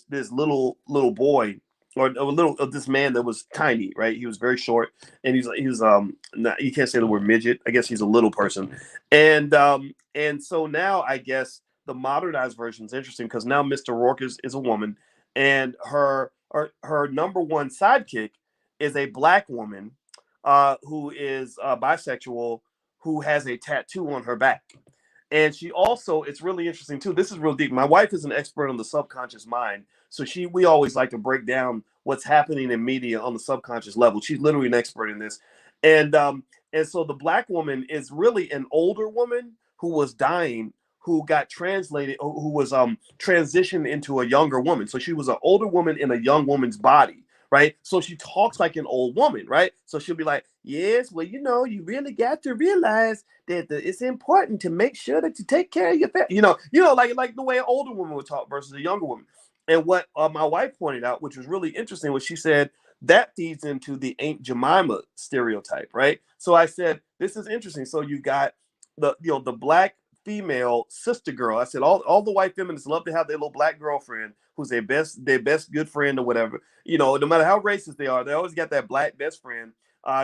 this little boy, or a little of this man that was tiny, right? He was very short, and he was not, you can't say the word midget. I guess he's a little person, and so now I guess the modernized version is interesting because now Mr. Rourke is a woman, and her number one sidekick is a black woman, who is bisexual, who has a tattoo on her back. And she also, it's really interesting too. This is real deep. My wife is an expert on the subconscious mind. So we always like to break down what's happening in media on the subconscious level. She's literally an expert in this. And so the black woman is really an older woman who was dying, who got translated, who was transitioned into a younger woman. So she was an older woman in a young woman's body, right? So she talks like an old woman, right? So she'll be like, yes, well, you really got to realize that it's important to make sure that you take care of your family. Like the way an older woman would talk versus a younger woman. And what my wife pointed out, which was really interesting, was she said that feeds into the Aunt Jemima stereotype, right? So I said, this is interesting. So you got the black female sister girl. I said all the white feminists love to have their little black girlfriend who's their best good friend or whatever. No matter how racist they are, they always got that black best friend.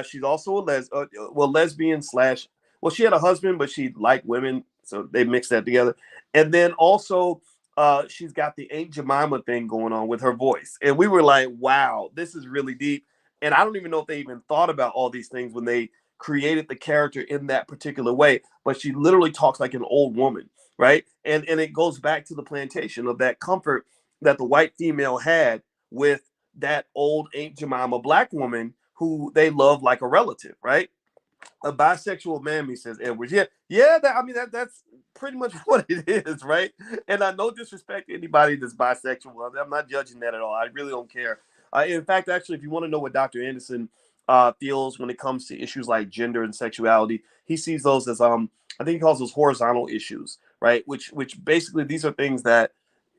She's also a lesbian slash. Well, she had a husband, but she liked women, so they mixed that together. And then also, she's got the Aunt Jemima thing going on with her voice, and we were like, "Wow, this is really deep." And I don't even know if they even thought about all these things when they created the character in that particular way. But she literally talks like an old woman, right? And it goes back to the plantation of that comfort that the white female had with that old Aunt Jemima black woman who they love like a relative, right? A bisexual mammy, says Edwards. Yeah. That's pretty much what it is, right? And I no disrespect to anybody that's bisexual. I'm not judging that at all. I really don't care. In fact, actually, if you want to know what Dr. Anderson feels when it comes to issues like gender and sexuality, he sees those as I think he calls those horizontal issues, right? Which basically these are things that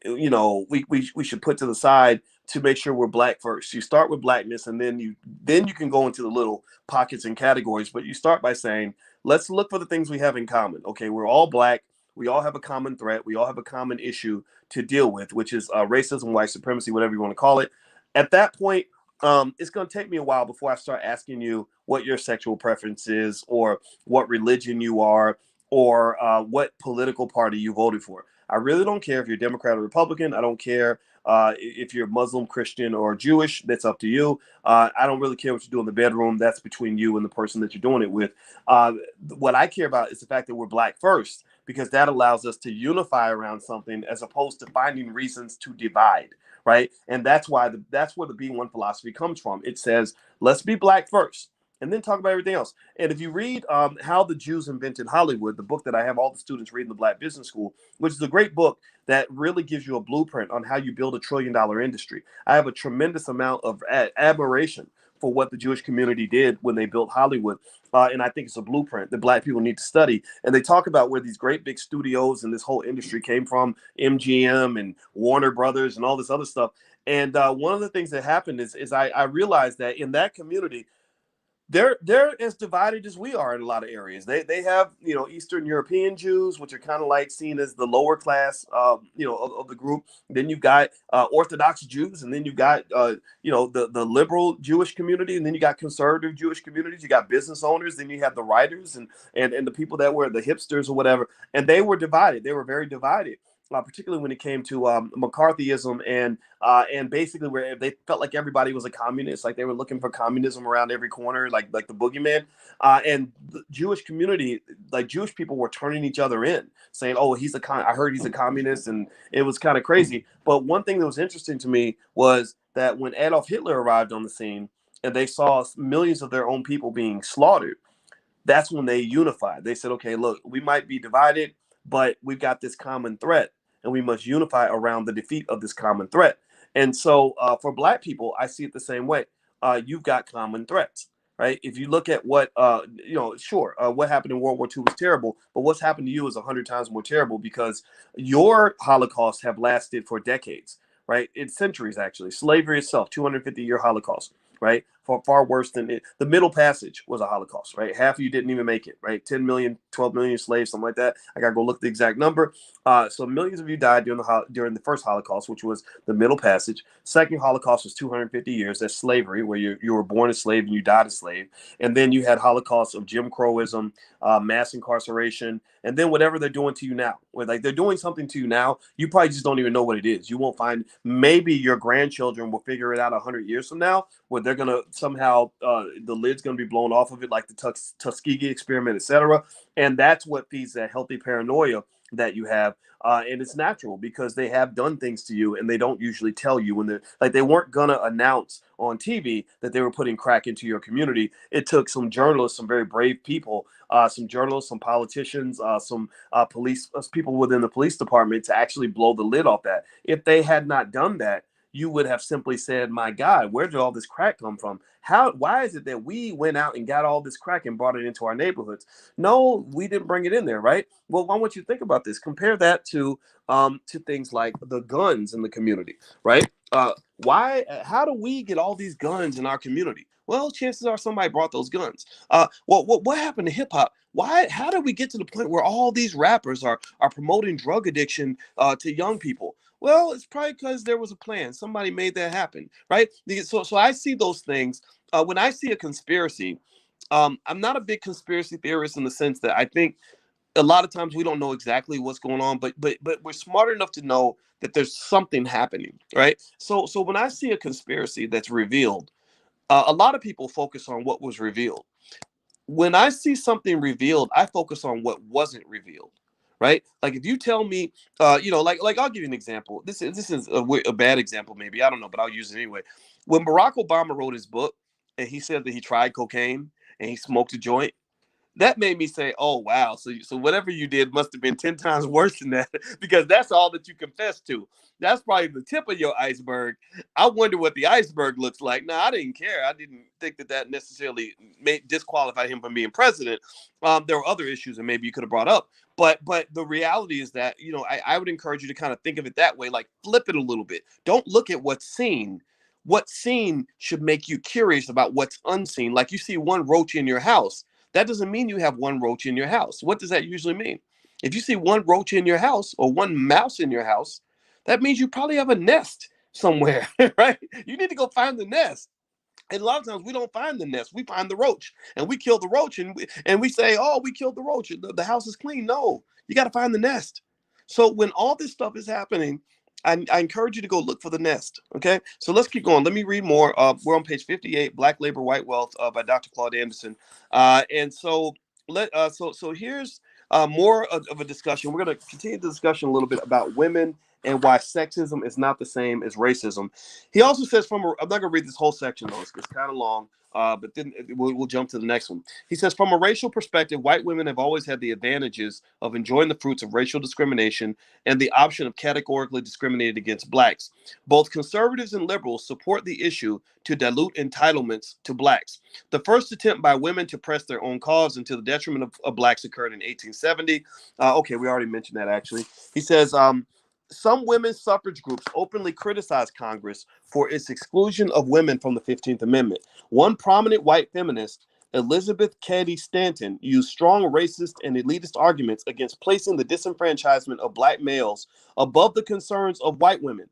we should put to the side to make sure we're black first. You start with blackness, and then you can go into the little pockets and categories. But you start by saying, let's look for the things we have in common. Okay, we're all black. We all have a common threat. We all have a common issue to deal with, which is racism, white supremacy, whatever you want to call it. At that point, it's going to take me a while before I start asking you what your sexual preference is, or what religion you are, or what political party you voted for. I really don't care if you're Democrat or Republican. I don't care if you're Muslim, Christian, or Jewish. That's up to you. I don't really care what you do in the bedroom. That's between you and the person that you're doing it with. What I care about is the fact that we're black first, because that allows us to unify around something as opposed to finding reasons to divide, right? And that's where the B1 philosophy comes from. It says, let's be black first, and then talk about everything else. And if you read How the Jews Invented Hollywood, the book that I have all the students read in the Black Business School, which is a great book that really gives you a blueprint on how you build $1 trillion industry. I have a tremendous amount of admiration for what the Jewish community did when they built Hollywood. And I think it's a blueprint that black people need to study. And they talk about where these great big studios and this whole industry came from, MGM and Warner Brothers and all this other stuff. And one of the things that happened is I realized that in that community, they're as divided as we are in a lot of areas. They have Eastern European Jews, which are kind of like seen as the lower class of the group. Then you've got Orthodox Jews, and then you've got the liberal Jewish community, and then you got conservative Jewish communities. You got business owners, then you have the writers and the people that were the hipsters or whatever. And they were divided. They were very divided. Particularly when it came to McCarthyism and basically where they felt like everybody was a communist, like they were looking for communism around every corner, like the boogeyman. And the Jewish community, like Jewish people, were turning each other in, saying, "Oh, I heard he's a communist," and it was kind of crazy. But one thing that was interesting to me was that when Adolf Hitler arrived on the scene and they saw millions of their own people being slaughtered, that's when they unified. They said, "Okay, look, we might be divided, but we've got this common threat, and we must unify around the defeat of this common threat." And so for black people, I see it the same way. You've got common threats, right? If you look at what, what happened in World War II was terrible, but what's happened to you is 100 times more terrible because your Holocaust have lasted for decades, right? It's centuries, actually. Slavery itself, 250-year Holocaust, right? far worse than it. The Middle Passage was a Holocaust, right? Half of you didn't even make it, right? 10 million, 12 million slaves, something like that. I gotta go look at the exact number. So millions of you died during the first Holocaust, which was the Middle Passage. Second Holocaust was 250 years. That's slavery, where you were born a slave and you died a slave. And then you had Holocaust of Jim Crowism, mass incarceration, and then whatever they're doing to you now. Where like they're doing something to you now, you probably just don't even know what it is. You won't find. Maybe your grandchildren will figure it out 100 years from now, where they're gonna somehow the lid's gonna be blown off of it, like the Tuskegee experiment, etc. And that's what feeds that healthy paranoia that you have. And it's natural because they have done things to you and they don't usually tell you when they're like, they weren't gonna announce on TV that they were putting crack into your community. It took some journalists, some very brave people, some journalists, some politicians, some police people within the police department to actually blow the lid off that. If they had not done that, you would have simply said, my God, where did all this crack come from? Why is it that we went out and got all this crack and brought it into our neighborhoods? No, we didn't bring it in there, right? Well, I want you to think about this. Compare that to things like the guns in the community, right? How do we get all these guns in our community? Well, chances are somebody brought those guns. What happened to hip hop? How did we get to the point where all these rappers are promoting drug addiction to young people? Well, it's probably because there was a plan. Somebody made that happen, right? So I see those things. When I see a conspiracy, I'm not a big conspiracy theorist in the sense that I think a lot of times we don't know exactly what's going on, but we're smart enough to know that there's something happening, right? So when I see a conspiracy that's revealed, a lot of people focus on what was revealed. When I see something revealed, I focus on what wasn't revealed, right? Like if you tell me, like I'll give you an example. This is a bad example, maybe, I don't know, but I'll use it anyway. When Barack Obama wrote his book and he said that he tried cocaine and he smoked a joint, that made me say, "Oh wow, so whatever you did must have been 10 times worse than that," because that's all that you confessed to. That's probably the tip of your iceberg. I wonder what the iceberg looks like. Now, I didn't care. I didn't think that necessarily disqualified him from being president. There were other issues that maybe you could have brought up, but the reality is that I would encourage you to kind of think of it that way, like flip it a little bit. Don't look at what's seen. What's seen should make you curious about what's unseen. Like you see one roach in your house, that doesn't mean you have one roach in your house. What does that usually mean? If you see one roach in your house or one mouse in your house, that means you probably have a nest somewhere, right? You need to go find the nest. And a lot of times we don't find the nest, we find the roach, and we kill the roach, and we say, "Oh, we killed the roach. The house is clean." No, you got to find the nest. So when all this stuff is happening, I encourage you to go look for the nest. Okay, so let's keep going. Let me read more. We're on page 58, "Black Labor, White Wealth" by Dr. Claud Anderson. And so here's more of a discussion. We're going to continue the discussion a little bit about women and why sexism is not the same as racism. He also says I'm not going to read this whole section though, it's kind of long, but then we'll jump to the next one. He says, from a racial perspective, white women have always had the advantages of enjoying the fruits of racial discrimination and the option of categorically discriminating against blacks. Both conservatives and liberals support the issue to dilute entitlements to blacks. The first attempt by women to press their own cause into the detriment of blacks occurred in 1870. Okay, we already mentioned that actually. He says, some women's suffrage groups openly criticized Congress for its exclusion of women from the 15th Amendment. One prominent white feminist, Elizabeth Cady Stanton, used strong racist and elitist arguments against placing the disenfranchisement of black males above the concerns of white women.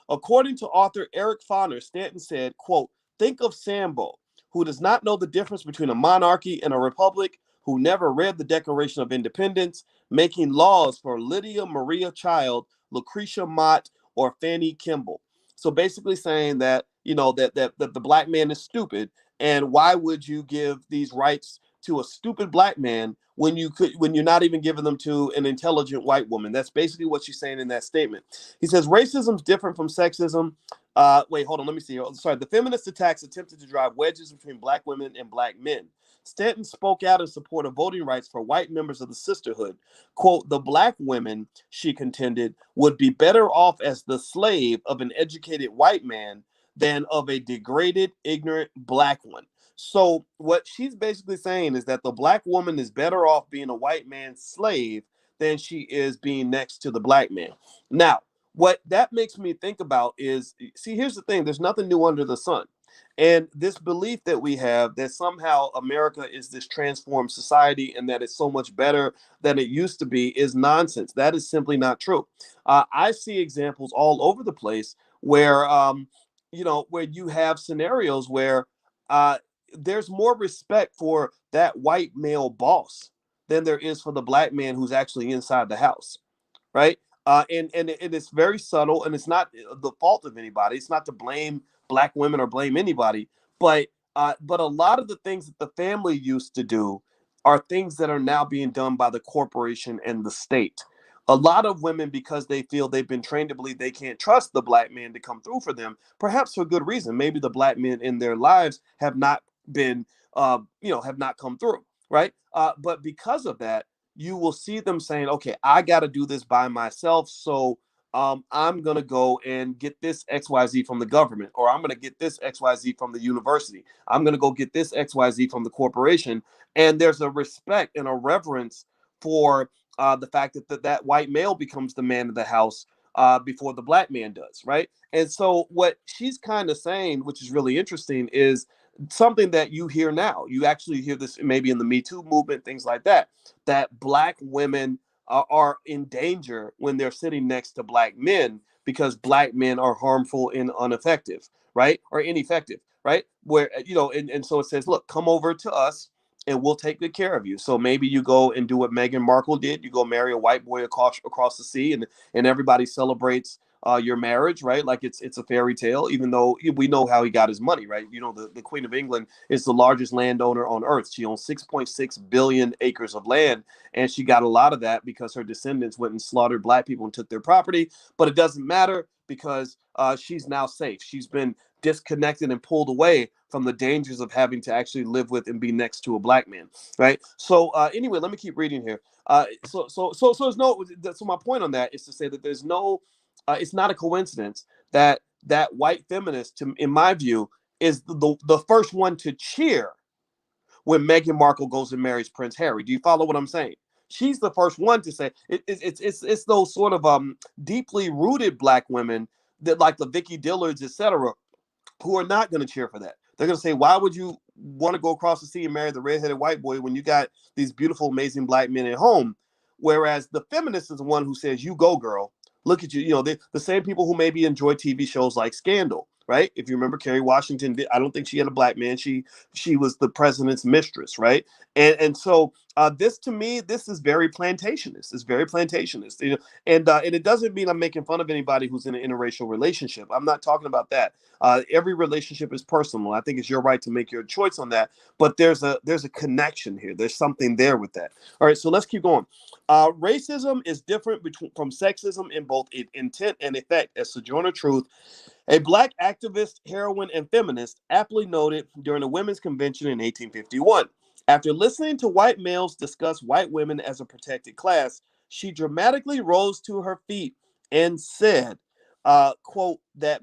According to author Eric Foner, Stanton said, quote, "Think of Sambo, who does not know the difference between a monarchy and a republic, who never read the Declaration of Independence, making laws for Lydia Maria Child, Lucretia Mott, or Fanny Kimball." So basically saying that, that the black man is stupid, and why would you give these rights to a stupid black man when you're not even giving them to an intelligent white woman? That's basically what she's saying in that statement. He says racism is different from sexism. Wait, hold on. Let me see. Sorry. The feminist attacks attempted to drive wedges between black women and black men. Stanton spoke out in support of voting rights for white members of the sisterhood. Quote, "The black women," she contended, "would be better off as the slave of an educated white man than of a degraded, ignorant black one." So what she's basically saying is that the black woman is better off being a white man's slave than she is being next to the black man. Now, what that makes me think about is, see, here's the thing. There's nothing new under the sun. And this belief that we have that somehow America is this transformed society and that it's so much better than it used to be is nonsense. That is simply not true. I see examples all over the place where, where you have scenarios where uh, there's more respect for that white male boss than there is for the black man who's actually inside the house, right? And it's very subtle, and it's not the fault of anybody. It's not to blame black women or blame anybody, but a lot of the things that the family used to do are things that are now being done by the corporation and the state. A lot of women, because they feel they've been trained to believe they can't trust the black man to come through for them, perhaps for good reason. Maybe the black men in their lives have not been, have not come through, right? But because of that, you will see them saying, okay, I got to do this by myself. So I'm going to go and get this XYZ from the government, or I'm going to get this XYZ from the university. I'm going to go get this XYZ from the corporation. And there's a respect and a reverence for the fact that white male becomes the man of the house before the black man does, right? And so what she's kind of saying, which is really interesting, is something that you hear now. You actually hear this maybe in the Me Too movement, things like that, that black women are in danger when they're sitting next to black men because black men are harmful and ineffective, right? Or ineffective, right? Where, and so it says, look, come over to us and we'll take good care of you. So maybe you go and do what Meghan Markle did. You go marry a white boy across the sea, and everybody celebrates your marriage, right? Like it's a fairy tale, even though we know how he got his money, right? The Queen of England is the largest landowner on earth. She owns 6.6 billion acres of land, and she got a lot of that because her descendants went and slaughtered black people and took their property. But it doesn't matter because she's now safe. She's been disconnected and pulled away from the dangers of having to actually live with and be next to a black man, right? So anyway, let me keep reading here. So my point on that is to say that there's no, it's not a coincidence that white feminist, in my view, is the first one to cheer when Meghan Markle goes and marries Prince Harry. Do you follow what I'm saying? She's the first one to say it's those sort of deeply rooted black women that, like the Vicky Dillards, etc., who are not going to cheer for that. They're going to say, why would you want to go across the sea and marry the redheaded white boy when you got these beautiful, amazing black men at home? Whereas the feminist is the one who says, you go, girl. Look at you. The same people who maybe enjoy TV shows like Scandal, right? If you remember, Kerry Washington, I don't think she had a black man. She was the president's mistress, right? And so this, to me, this is very plantationist. It's very plantationist. And it doesn't mean I'm making fun of anybody who's in an interracial relationship. I'm not talking about that. Every relationship is personal. I think it's your right to make your choice on that. But there's a connection here. There's something there with that. All right, so let's keep going. Racism is different from sexism in both intent and effect, as Sojourner Truth, a black activist, heroine, and feminist, aptly noted during the Women's Convention in 1851. After listening to white males discuss white women as a protected class, she dramatically rose to her feet and said, quote, that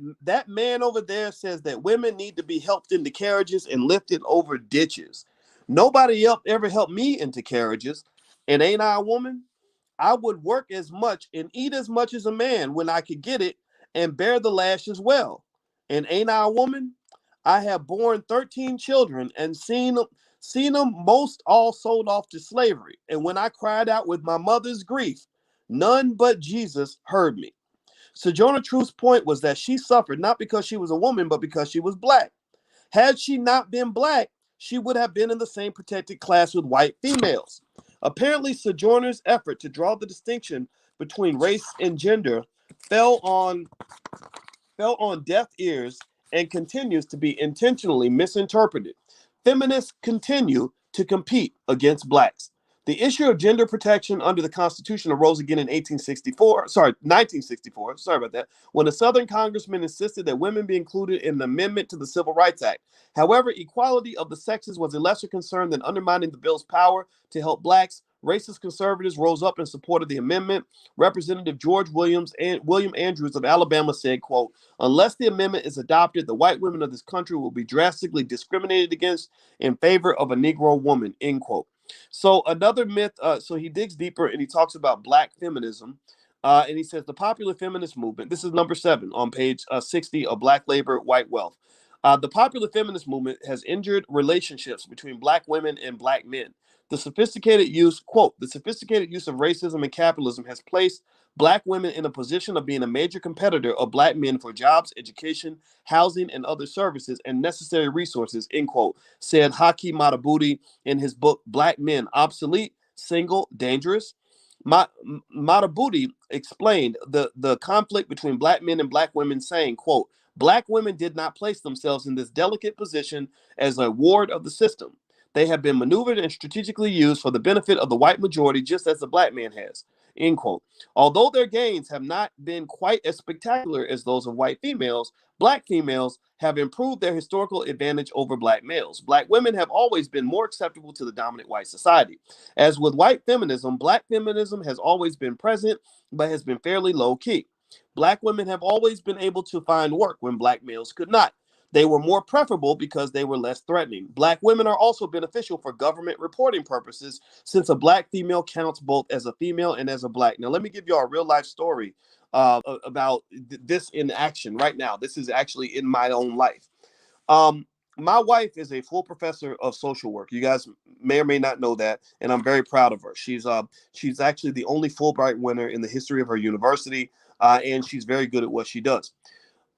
man over there says that women need to be helped into carriages and lifted over ditches. Nobody else ever helped me into carriages. And ain't I a woman? I would work as much and eat as much as a man when I could get it and bear the lash as well. And ain't I a woman? I have borne 13 children and seen them most all sold off to slavery. And when I cried out with my mother's grief, none but Jesus heard me. Sojourner Truth's point was that she suffered not because she was a woman, but because she was black. Had she not been black, she would have been in the same protected class with white females. Apparently, Sojourner's effort to draw the distinction between race and gender fell on deaf ears and continues to be intentionally misinterpreted. Feminists continue to compete against blacks. The issue of gender protection under the Constitution arose again in 1964, sorry about that, when a Southern congressman insisted that women be included in an amendment to the Civil Rights Act. However, equality of the sexes was a lesser concern than undermining the bill's power to help blacks. Racist conservatives rose up in support of the amendment. Representative George William Andrews of Alabama said, quote, unless the amendment is adopted, the white women of this country will be drastically discriminated against in favor of a Negro woman, end quote. So another myth, so he digs deeper and he talks about black feminism. And he says the popular feminist movement, this is number 7 on page 60 of Black Labor, White Wealth. The popular feminist movement has injured relationships between black women and black men. The sophisticated use of racism and capitalism has placed black women in a position of being a major competitor of black men for jobs, education, housing, and other services and necessary resources, end quote, said Haki Madhubuti in his book, Black Men, Obsolete, Single, Dangerous. Madhubuti explained the conflict between black men and black women, saying, quote, black women did not place themselves in this delicate position as a ward of the system. They have been maneuvered and strategically used for the benefit of the white majority, just as the black man has. End quote. Although their gains have not been quite as spectacular as those of white females, black females have improved their historical advantage over black males. Black women have always been more acceptable to the dominant white society. As with white feminism, black feminism has always been present, but has been fairly low key. Black women have always been able to find work when black males could not. They were more preferable because they were less threatening. Black women are also beneficial for government reporting purposes since a black female counts both as a female and as a black. Now, let me give you a real life story about this in action right now. This is actually in my own life. Um, my wife is a full professor of social work. You guys may or may not know that, and I'm very proud of her. She's actually the only Fulbright winner in the history of her university, and she's very good at what she does.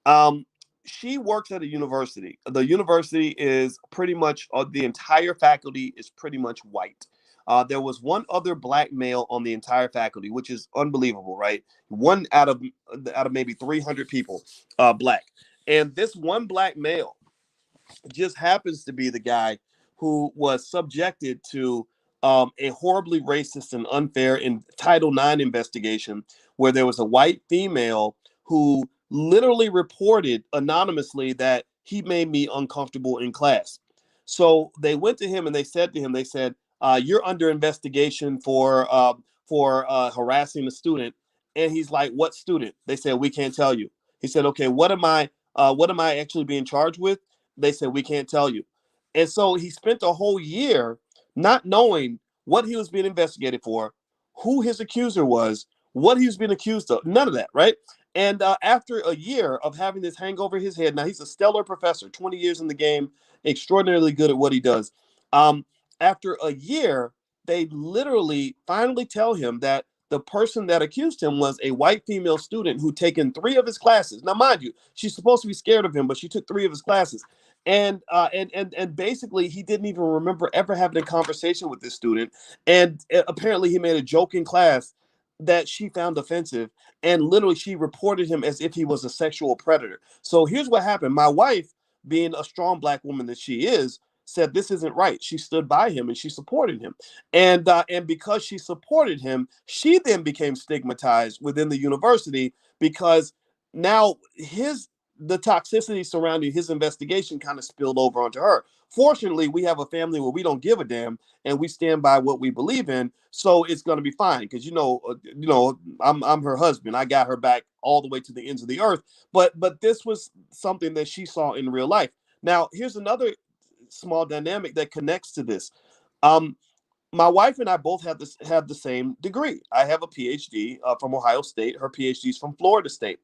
Um, she works at a university. The university is pretty much the entire faculty is pretty much white. There was one other black male on the entire faculty, which is unbelievable, right? One out of maybe 300 people, black, and this one black male just happens to be the guy who was subjected to a horribly racist and unfair in Title IX investigation, where there was a white female who literally reported anonymously that he made me uncomfortable in class. So they went to him and they said to him, they said, "You're under investigation for harassing a student." And he's like, "What student?" They said, "We can't tell you." He said, "Okay, what am I actually being charged with?" They said, "We can't tell you." And so he spent a whole year not knowing what he was being investigated for, who his accuser was, what he was being accused of, none of that, right? And after a year of having this hang over his head, now he's a stellar professor, 20 years in the game, extraordinarily good at what he does. Um, After a year, they literally finally tell him that the person that accused him was a white female student who taken 3 of his classes. Now, mind you, she's supposed to be scared of him, but she took 3 of his classes. And basically, he didn't even remember ever having a conversation with this student. And apparently, he made a joke in class that she found offensive, and literally, she reported him as if he was a sexual predator. So here's what happened: my wife, being a strong black woman that she is, said this isn't right. She stood by him and she supported him, and because she supported him, she then became stigmatized within the university because now his the toxicity surrounding his investigation kind of spilled over onto her. Fortunately, we have a family where we don't give a damn and we stand by what we believe in, so it's going to be fine because I'm her husband. I got her back all the way to the ends of the earth. But this was something that she saw in real life. Now, here's another small dynamic that connects to this. Um, my wife and I both have the same degree. I have a PhD from Ohio State. Her PhD is from Florida State.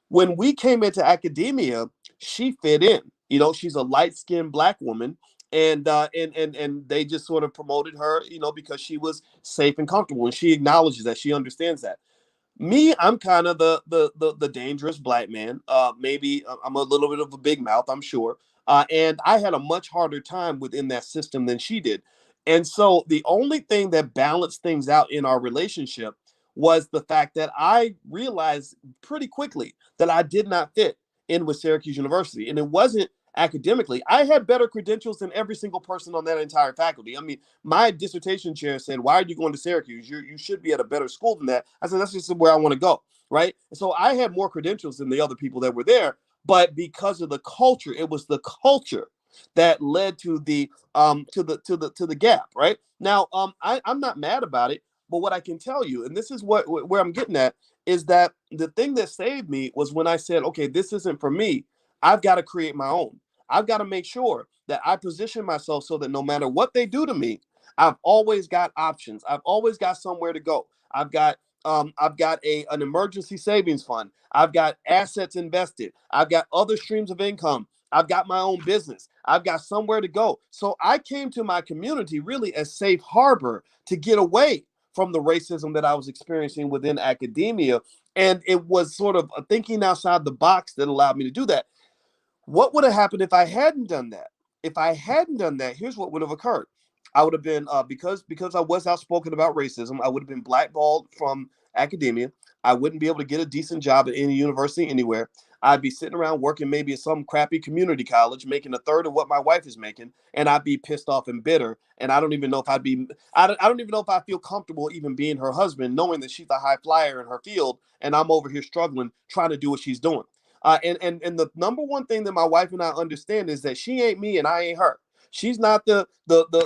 When we came into academia, she fit in. You know, she's a light-skinned black woman, and they just sort of promoted her, because she was safe and comfortable, and she acknowledges that, she understands that. Me, I'm kind of the dangerous black man. Maybe I'm a little bit of a big mouth, I'm sure. And I had a much harder time within that system than she did. And so the only thing that balanced things out in our relationship was the fact that I realized pretty quickly that I did not fit in with Syracuse University. And it wasn't academically. I had better credentials than every single person on that entire faculty. I mean, my dissertation chair said, "Why are you going to Syracuse? You should be at a better school than that." I said, "That's just where I want to go." Right. So I had more credentials than the other people that were there. But because of the culture, it was the culture that led to the gap. Right. Now, I'm not mad about it. But what I can tell you, and this is where I'm getting at, is that the thing that saved me was when I said, "Okay, this isn't for me. I've got to create my own. I've got to make sure that I position myself so that no matter what they do to me, I've always got options. I've always got somewhere to go. I've got an emergency savings fund. I've got assets invested. I've got other streams of income. I've got my own business. I've got somewhere to go. So I came to my community really as safe harbor to get away from the racism that I was experiencing within academia. And it was sort of a thinking outside the box that allowed me to do that. What would have happened if I hadn't done that? If I hadn't done that, here's what would have occurred. I would have been because I was outspoken about racism. I would have been blackballed from academia. I wouldn't be able to get a decent job at any university anywhere. I'd be sitting around working maybe at some crappy community college, making a third of what my wife is making, and I'd be pissed off and bitter. And I don't even know if I'd be. I don't even know if I feel comfortable even being her husband, knowing that she's a high flyer in her field, and I'm over here struggling trying to do what she's doing. And the number one thing that my wife and I understand is that she ain't me and I ain't her. She's not the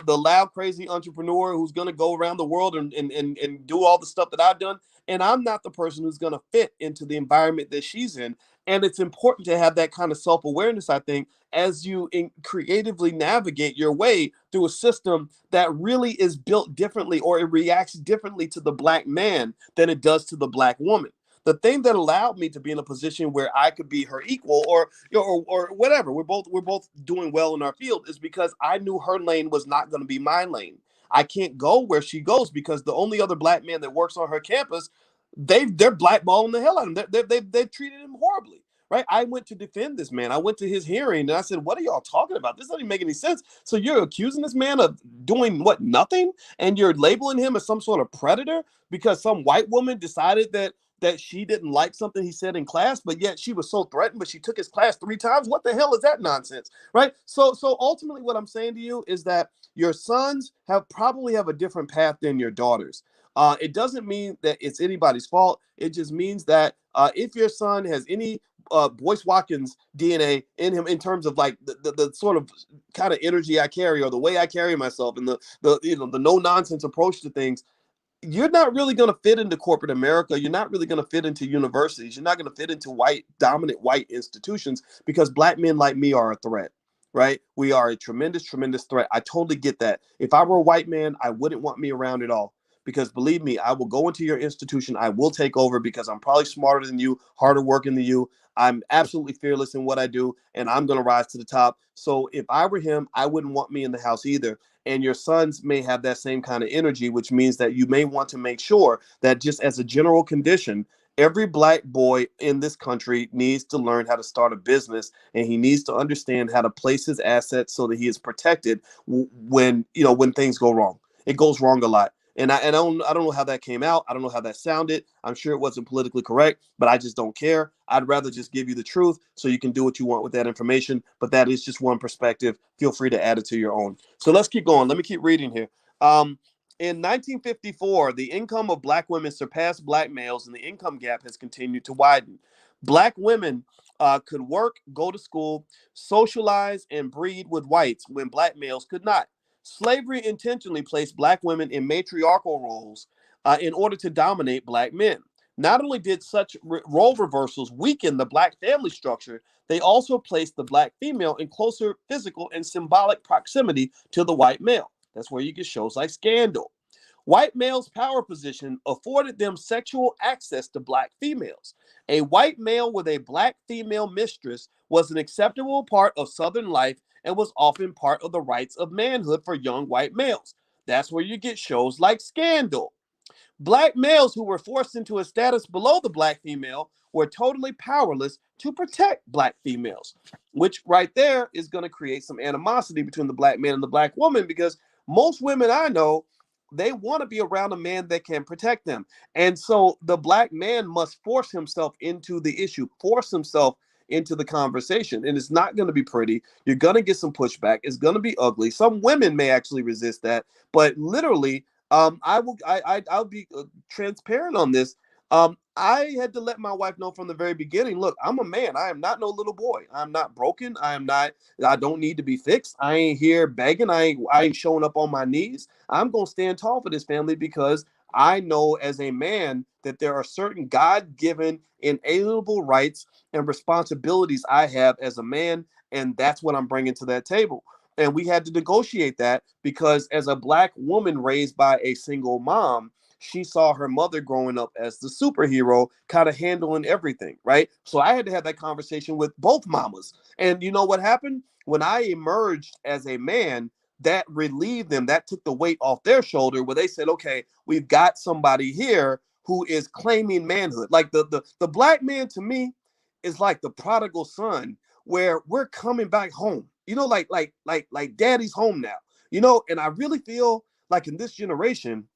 loud, crazy entrepreneur who's gonna go around the world and do all the stuff that I've done. And I'm not the person who's gonna fit into the environment that she's in. And it's important to have that kind of self-awareness, I think, as you creatively navigate your way through a system that really is built differently, or it reacts differently to the black man than it does to the black woman. The thing that allowed me to be in a position where I could be her equal, or or whatever, we're both doing well in our field, is because I knew her lane was not going to be my lane. I can't go where she goes because the only other black man that works on her campus, they're blackballing the hell out of him. They've treated him horribly. Right. I went to defend this man. I went to his hearing and I said, "What are y'all talking about? This doesn't even make any sense." So you're accusing this man of doing what? Nothing, and you're labeling him as some sort of predator because some white woman decided that she didn't like something he said in class, but yet she was so threatened, but she took his class 3 times. What the hell is that nonsense? Right. So ultimately what I'm saying to you is that your sons probably have a different path than your daughters. It doesn't mean that it's anybody's fault. It just means that if your son has any Boyce Watkins DNA in him, in terms of like the sort of kind of energy I carry, or the way I carry myself, and the no nonsense approach to things, you're not really going to fit into corporate America. You're not really going to fit into universities. You're not going to fit into dominant white institutions, because black men like me are a threat, right? We are a tremendous, tremendous threat. I totally get that. If I were a white man, I wouldn't want me around at all, because believe me, I will go into your institution. I will take over because I'm probably smarter than you, harder working than you. I'm absolutely fearless in what I do, and I'm going to rise to the top. So if I were him, I wouldn't want me in the house either. And your sons may have that same kind of energy, which means that you may want to make sure that, just as a general condition, every black boy in this country needs to learn how to start a business, and he needs to understand how to place his assets so that he is protected when things go wrong. It goes wrong a lot. And I don't know how that came out. I don't know how that sounded. I'm sure it wasn't politically correct, but I just don't care. I'd rather just give you the truth so you can do what you want with that information. But that is just one perspective. Feel free to add it to your own. So let's keep going. Let me keep reading here. In 1954, the income of black women surpassed black males, and the income gap has continued to widen. Black women could work, go to school, socialize, and breed with whites when black males could not. Slavery intentionally placed black women in matriarchal roles in order to dominate black men. Not only did such role reversals weaken the black family structure, they also placed the black female in closer physical and symbolic proximity to the white male. That's where you get shows like Scandal. White males' power position afforded them sexual access to black females. A white male with a black female mistress was an acceptable part of Southern life and was often part of the rites of manhood for young white males. That's where you get shows like Scandal. Black males who were forced into a status below the black female were totally powerless to protect black females, which right there is going to create some animosity between the black man and the black woman, because most women I know, they want to be around a man that can protect them. And so the black man must force himself into the issue, force himself into the conversation. And it's not going to be pretty. You're going to get some pushback. It's going to be ugly. Some women may actually resist that, but literally, I'll be transparent on this. I had to let my wife know from the very beginning, look, I'm a man. I am not no little boy. I'm not broken. I don't need to be fixed. I ain't here begging. I ain't showing up on my knees. I'm going to stand tall for this family, because I know as a man that there are certain God-given inalienable rights and responsibilities I have as a man. And that's what I'm bringing to that table. And we had to negotiate that, because as a black woman raised by a single mom, she saw her mother growing up as the superhero, kind of handling everything, right? So I had to have that conversation with both mamas. And you know what happened? When I emerged as a man, that relieved them, that took the weight off their shoulder, where they said, okay, we've got somebody here who is claiming manhood. Like the black man to me is like the prodigal son, where we're coming back home. You know, like daddy's home now. You know, and I really feel like in this generation,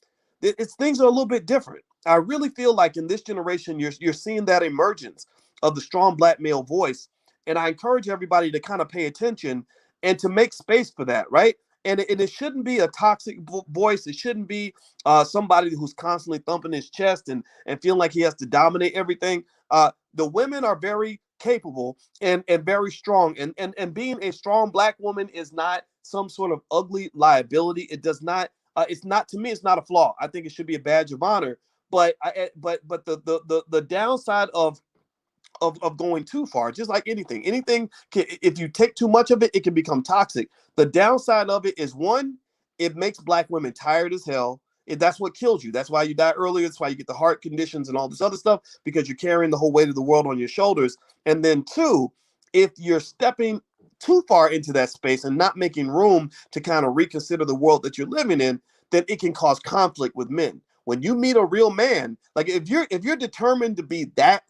it's things are a little bit different. I really feel like in this generation, you're seeing that emergence of the strong black male voice, and I encourage everybody to kind of pay attention and to make space for that, right? And it shouldn't be a toxic voice. It shouldn't be somebody who's constantly thumping his chest and feeling like he has to dominate everything. The women are very capable and very strong, and being a strong black woman is not some sort of ugly liability. It does not. It's not, to me. It's not a flaw. I think it should be a badge of honor. But the downside of going too far, just like anything can, if you take too much of it, it can become toxic. The downside of it is, one, it makes black women tired as hell. That's what kills you. That's why you die earlier. That's why you get the heart conditions and all this other stuff, because you're carrying the whole weight of the world on your shoulders. And then two, if you're stepping too far into that space and not making room to kind of reconsider the world that you're living in, then it can cause conflict with men. When you meet a real man, like if you're determined to be that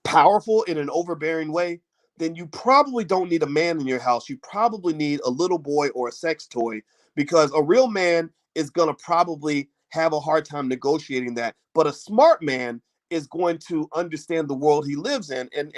powerful in an overbearing way, then you probably don't need a man in your house. You probably need a little boy or a sex toy, because a real man is going to probably have a hard time negotiating that. But a smart man is going to understand the world he lives in and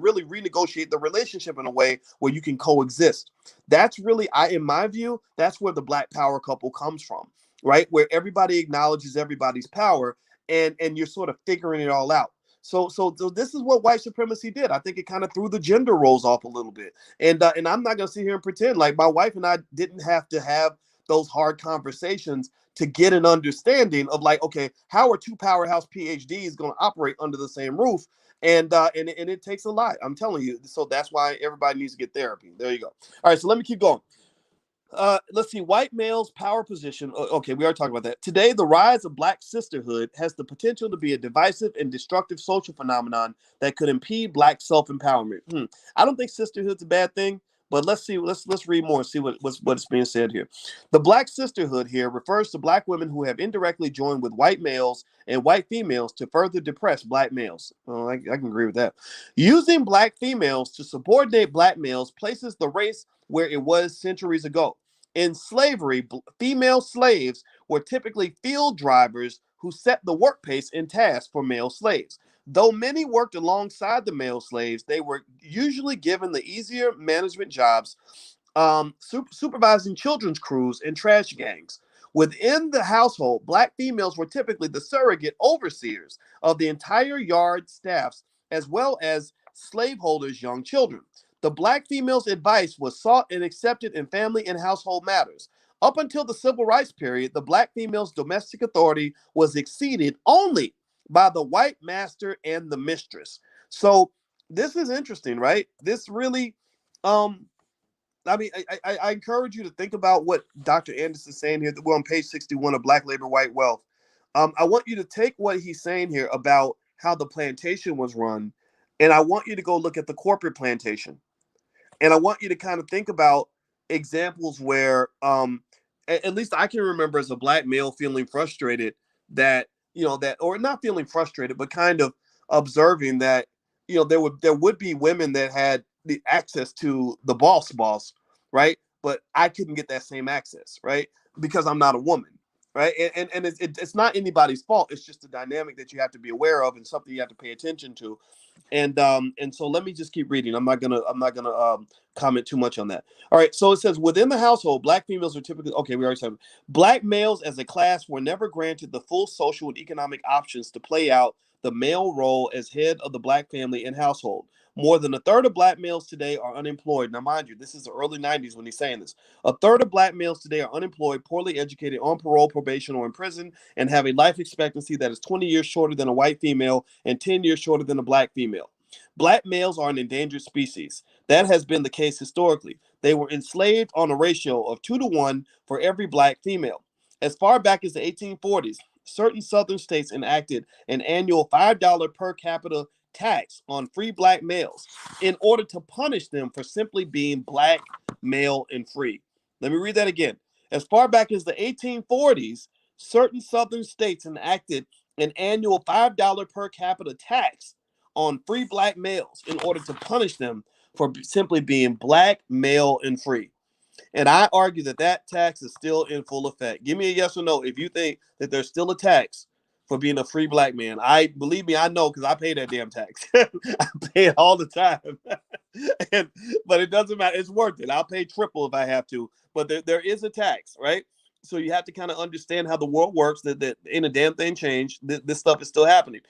really renegotiate the relationship in a way where you can coexist. That's really, in my view, that's where the black power couple comes from, right? Where everybody acknowledges everybody's power, and you're sort of figuring it all out. So this is what white supremacy did. I think it kind of threw the gender roles off a little bit. And I'm not gonna sit here and pretend like my wife and I didn't have to have those hard conversations to get an understanding of, like, okay, how are two powerhouse PhDs going to operate under the same roof? And it takes a lot. I'm telling you. So that's why everybody needs to get therapy. There you go. All right, so let me keep going. Let's see. White males' power position. Okay, we already talked about that. Today, the rise of black sisterhood has the potential to be a divisive and destructive social phenomenon that could impede black self-empowerment. I don't think sisterhood's a bad thing, but let's see. Let's read more and see what's being said here. The black sisterhood here refers to black women who have indirectly joined with white males and white females to further depress black males. Oh, I can agree with that. Using black females to subordinate black males places the race where it was centuries ago. In slavery, female slaves were typically field drivers who set the work pace and tasks for male slaves. Though many worked alongside the male slaves, they were usually given the easier management jobs, supervising children's crews and trash gangs. Within the household, black females were typically the surrogate overseers of the entire yard staffs, as well as slaveholders' young children. The black female's advice was sought and accepted in family and household matters. Up until the civil rights period, the black female's domestic authority was exceeded only by the white master and the mistress. So this is interesting, right? This really, I mean, I encourage you to think about what Dr. Anderson is saying here. We're on page 61 of Black Labor, White Wealth. I want you to take what he's saying here about how the plantation was run, and I want you to go look at the corporate plantation. And I want you to kind of think about examples where, at least I can remember as a black male feeling frustrated that, that, or not feeling frustrated, but kind of observing that, there would be women that had the access to the boss, right? But I couldn't get that same access, right? Because I'm not a woman, right? And it's not anybody's fault. It's just a dynamic that you have to be aware of and something you have to pay attention to. And so let me just keep reading. I'm not gonna comment too much on that. All right. So it says, within the household, black females are typically, okay, we already said, black males as a class were never granted the full social and economic options to play out the male role as head of the black family and household. More than a third of black males today are unemployed. Now, mind you, this is the early 90s when he's saying this. A third of black males today are unemployed, poorly educated, on parole, probation, or in prison, and have a life expectancy that is 20 years shorter than a white female and 10 years shorter than a black female. Black males are an endangered species. That has been the case historically. They were enslaved on a ratio of 2 to 1 for every black female. As far back as the 1840s, certain southern states enacted an annual $5 per capita tax on free black males in order to punish them for simply being black, male, and free. Let me read that again. As far back as the 1840s, certain southern states enacted an annual $5 per capita tax on free black males in order to punish them for simply being black, male, and free. And I argue that that tax is still in full effect. Give me a yes or no if you think that there's still a tax for being a free black man. I believe me, I know because I pay that damn tax. I pay it all the time. But it doesn't matter. It's worth it. I'll pay triple if I have to. But there is a tax, right? So you have to kind of understand how the world works. That ain't a damn thing changed. This stuff is still happening.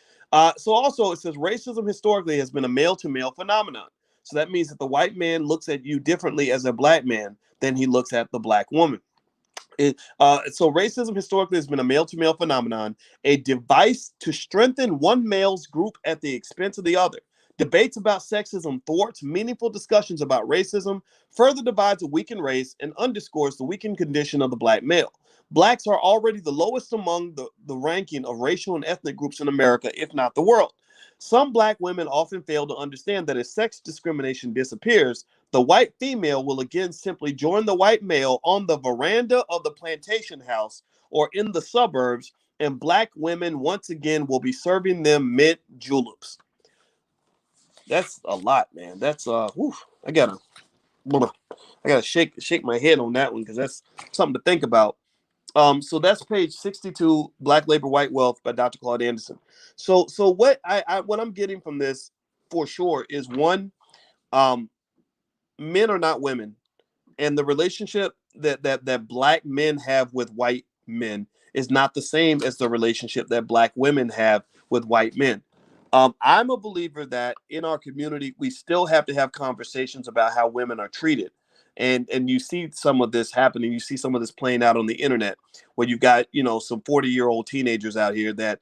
So also it says racism historically has been a male to male phenomenon. So that means that the white man looks at you differently as a black man than he looks at the black woman. So racism historically has been a male to male phenomenon, a device to strengthen one male's group at the expense of the other. Debates about sexism thwarts meaningful discussions about racism, further divides a weakened race, and underscores the weakened condition of the black male. Blacks are already the lowest among the ranking of racial and ethnic groups in America, if not the world. Some black women often fail to understand that as sex discrimination disappears, the white female will again simply join the white male on the veranda of the plantation house or in the suburbs, and black women once again will be serving them mint juleps. That's a lot, man. That's whew, I gotta shake my head on that one because that's something to think about. So that's page 62, Black Labor, White Wealth by Dr. Claud Anderson. So what what I'm getting from this for sure is one, um, men are not women, and the relationship that black men have with white men is not the same as the relationship that black women have with white men. I'm a believer that in our community we still have to have conversations about how women are treated, and you see some of this happening. You see some of this playing out on the internet, where you've got some 40-year-old teenagers out here that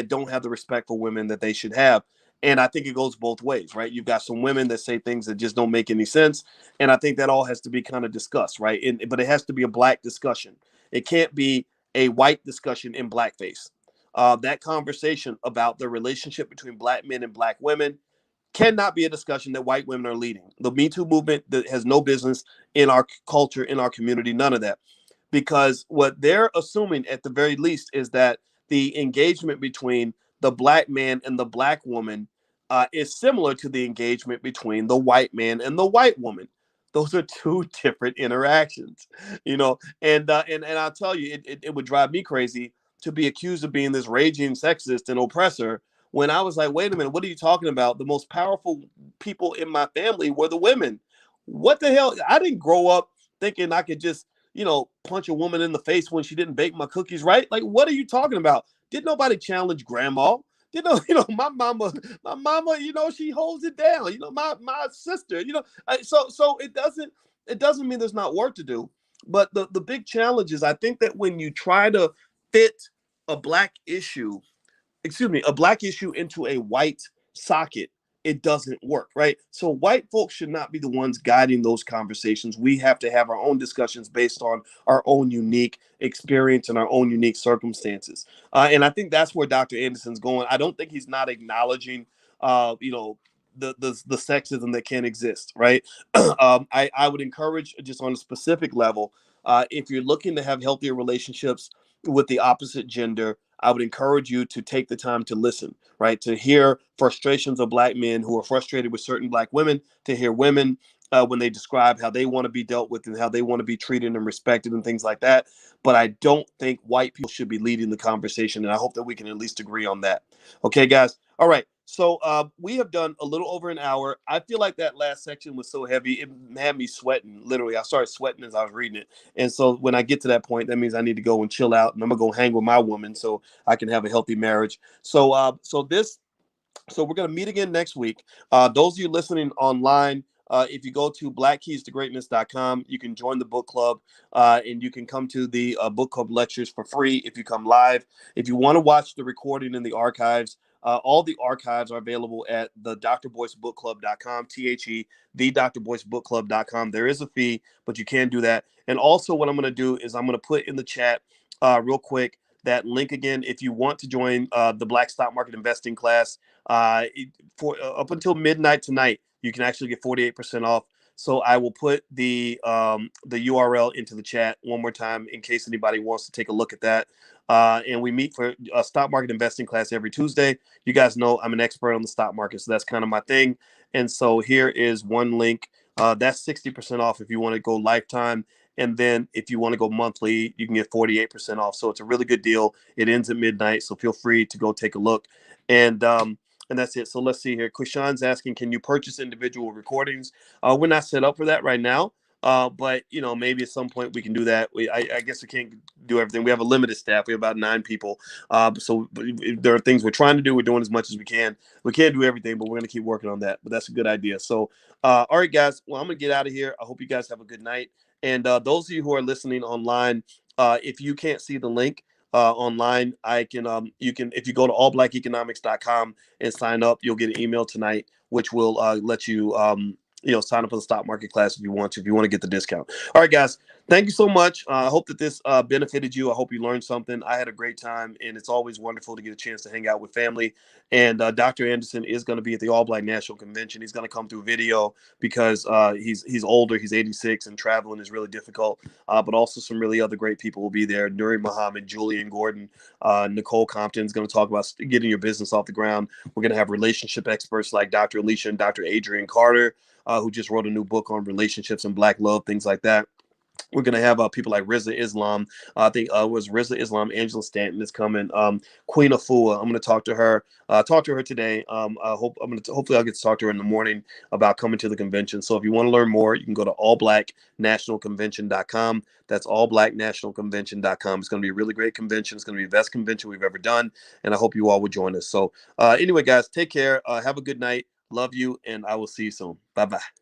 don't have the respect for women that they should have. And I think it goes both ways, right? You've got some women that say things that just don't make any sense, and I think that all has to be kind of discussed, right? But it has to be a black discussion. It can't be a white discussion in blackface. That conversation about the relationship between black men and black women cannot be a discussion that white women are leading. The Me Too movement that has no business in our culture, in our community, none of that. Because what they're assuming at the very least is that the engagement between the black man and the black woman is similar to the engagement between the white man and the white woman. Those are two different interactions, and I'll tell you, it would drive me crazy to be accused of being this raging sexist and oppressor when I was like, wait a minute, what are you talking about? The most powerful people in my family were the women. What the hell? I didn't grow up thinking I could just punch a woman in the face when she didn't bake my cookies right. Like, what are you talking about? Did nobody challenge grandma? My mama, she holds it down. My sister, so it doesn't mean there's not work to do. But the big challenge is I think that when you try to fit a black issue a black issue into a white socket, it doesn't work, right? So white folks should not be the ones guiding those conversations. We have to have our own discussions based on our own unique experience and our own unique circumstances. And I think that's where Dr. Anderson's going. I don't think he's not acknowledging, the sexism that can exist, right? I would encourage, just on a specific level, if you're looking to have healthier relationships with the opposite gender, I would encourage you to take the time to listen, right? To hear frustrations of black men who are frustrated with certain black women, to hear women when they describe how they want to be dealt with and how they want to be treated and respected and things like that. But I don't think white people should be leading the conversation. And I hope that we can at least agree on that. Okay, guys. All right. So we have done a little over an hour. I feel like that last section was so heavy. It had me sweating. Literally, I started sweating as I was reading it. And so when I get to that point, that means I need to go and chill out, and I'm gonna go hang with my woman so I can have a healthy marriage. So we're going to meet again next week. Those of you listening online, if you go to blackkeystogreatness.com, you can join the book club, and you can come to the book club lectures for free if you come live. If you want to watch the recording in the archives, all the archives are available at the drboycebookclub.com, the drboycebookclub.com. There is a fee, but you can do that. And also what I'm going to do is I'm going to put in the chat real quick, that link again, if you want to join the Black Stock Market Investing class, for up until midnight tonight, you can actually get 48% off. So I will put the URL into the chat one more time in case anybody wants to take a look at that. And we meet for a stock market investing class every Tuesday. You guys know I'm an expert on the stock market, so that's kind of my thing. And so here is one link. That's 60% off if you want to go lifetime. And then if you want to go monthly, you can get 48% off. So it's a really good deal. It ends at midnight, so feel free to go take a look. And that's it. So let's see here. Krishan's asking, can you purchase individual recordings? We're not set up for that right now. But maybe at some point we can do that. I guess we can't do everything. We have a limited staff. We have about 9 people. So there are things we're trying to do. We're doing as much as we can. We can't do everything, but we're going to keep working on that. But that's a good idea. So, all right, guys. Well, I'm going to get out of here. I hope you guys have a good night. And those of you who are listening online, if you can't see the link online, you can, if you go to allblackeconomics.com and sign up, you'll get an email tonight, which will let you, sign up for the stock market class if you want to get the discount. All right, guys. Thank you so much. I hope that this benefited you. I hope you learned something. I had a great time, and it's always wonderful to get a chance to hang out with family. And Dr. Anderson is going to be at the All Black National Convention. He's going to come through video because he's older. He's 86, and traveling is really difficult. But also some really other great people will be there. Nuri Muhammad, Julian Gordon, Nicole Compton is going to talk about getting your business off the ground. We're going to have relationship experts like Dr. Alicia and Dr. Adrian Carter, who just wrote a new book on relationships and Black love, things like that. We're going to have people like Rizza Islam. I think it was Rizza Islam. Angela Stanton is coming. Queen Afua. I'm going to talk to her. Today. Hopefully I'll get to talk to her in the morning about coming to the convention. So if you want to learn more, you can go to allblacknationalconvention.com. That's allblacknationalconvention.com. It's going to be a really great convention. It's going to be the best convention we've ever done. And I hope you all will join us. So anyway, guys, take care. Have a good night. Love you. And I will see you soon. Bye-bye.